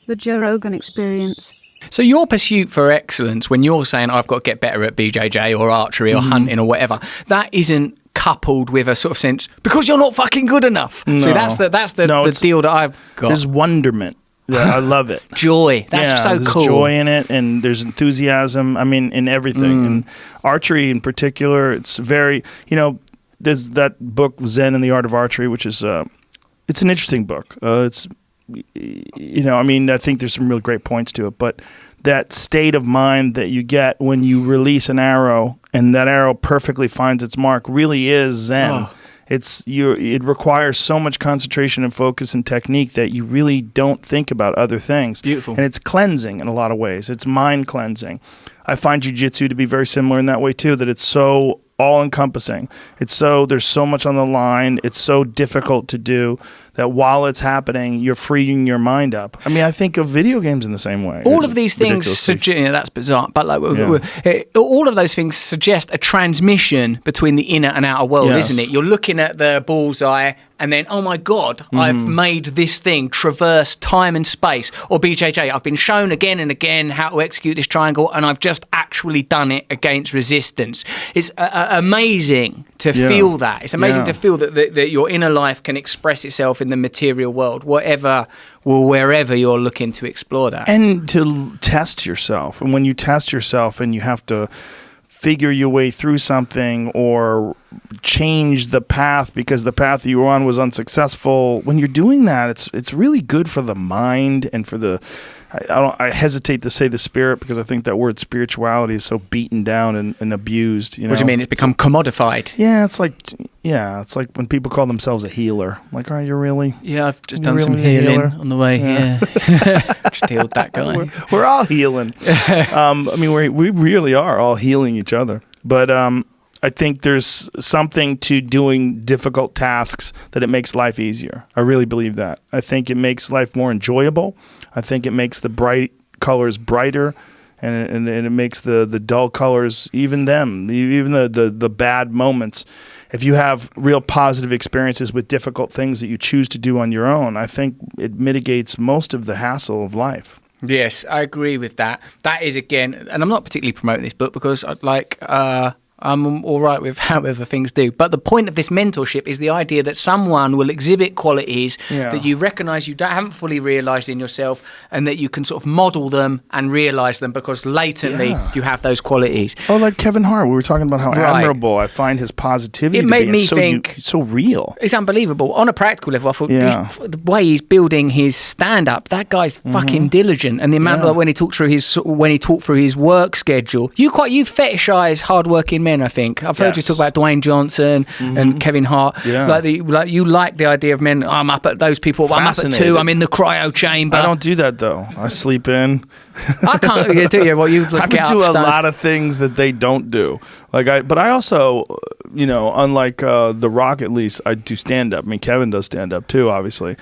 The Joe Rogan Experience. So your pursuit for excellence, when you're saying I've got to get better at BJJ or archery or hunting or whatever, that isn't coupled with a sort of sense because you're not fucking good enough. No. So that's the deal that I've got. There's wonderment. Yeah, I love it. Joy. That's so there's cool. Joy in it, and there's enthusiasm. I mean, in everything. And archery in particular, it's very, there's that book, Zen and the Art of Archery, which is, it's an interesting book. I think there's some really great points to it, but that state of mind that you get when you release an arrow and that arrow perfectly finds its mark really is Zen. Oh. It requires so much concentration and focus and technique that you really don't think about other things. Beautiful. And it's cleansing in a lot of ways. It's mind cleansing. I find jiu-jitsu to be very similar in that way too, that it's so all-encompassing. There's so much on the line. It's so difficult to do that while it's happening, you're freeing your mind up. I mean, I think of video games in the same way. All of these things suggest, that's bizarre, but all of those things suggest a transmission between the inner and outer world, isn't it? You're looking at the bullseye and then, oh my God, I've made this thing traverse time and space. Or BJJ, I've been shown again and again how to execute this triangle and I've just actually done it against resistance. It's amazing to feel that. It's amazing to feel that your inner life can express itself in the material world, wherever you're looking to explore that. And to test yourself. And when you test yourself and you have to figure your way through something or change the path because the path you were on was unsuccessful, when you're doing that, it's really good for the mind and for the I hesitate to say the spirit because I think that word spirituality is so beaten down and abused. What do you mean? It's become commodified? Yeah, it's like when people call themselves a healer. I'm like, are you really? Yeah, I've just done some healing on the way here. Just healed that guy. We're all healing. We really are all healing each other. But I think there's something to doing difficult tasks that it makes life easier. I really believe that. I think it makes life more enjoyable. I think it makes the bright colors brighter, and it makes the dull colors, even the bad moments. If you have real positive experiences with difficult things that you choose to do on your own, I think it mitigates most of the hassle of life. Yes, I agree with that. That is, again, and I'm not particularly promoting this book because I'm all right with however things do. But the point of this mentorship is the idea that someone will exhibit qualities that you recognise you haven't fully realised in yourself, and that you can sort of model them and realise them because latently you have those qualities. Oh, like Kevin Hart. We were talking about how admirable I find his positivity. It made me think so real. It's unbelievable. On a practical level, I thought the way he's building his stand-up, that guy's fucking diligent, and the amount of when he talked through his work schedule. You fetishize hard-working men, I think. I've heard you talk about Dwayne Johnson and Kevin Hart. Yeah. You like the idea of men. I'm up at those people. I'm up at 2. I'm in the cryo chamber. I don't do that though. I sleep in. I can't do you. Well, you I get do up, a lot of things that they don't do. But I also, unlike The Rock, at least I do stand up. I mean, Kevin does stand up too, obviously.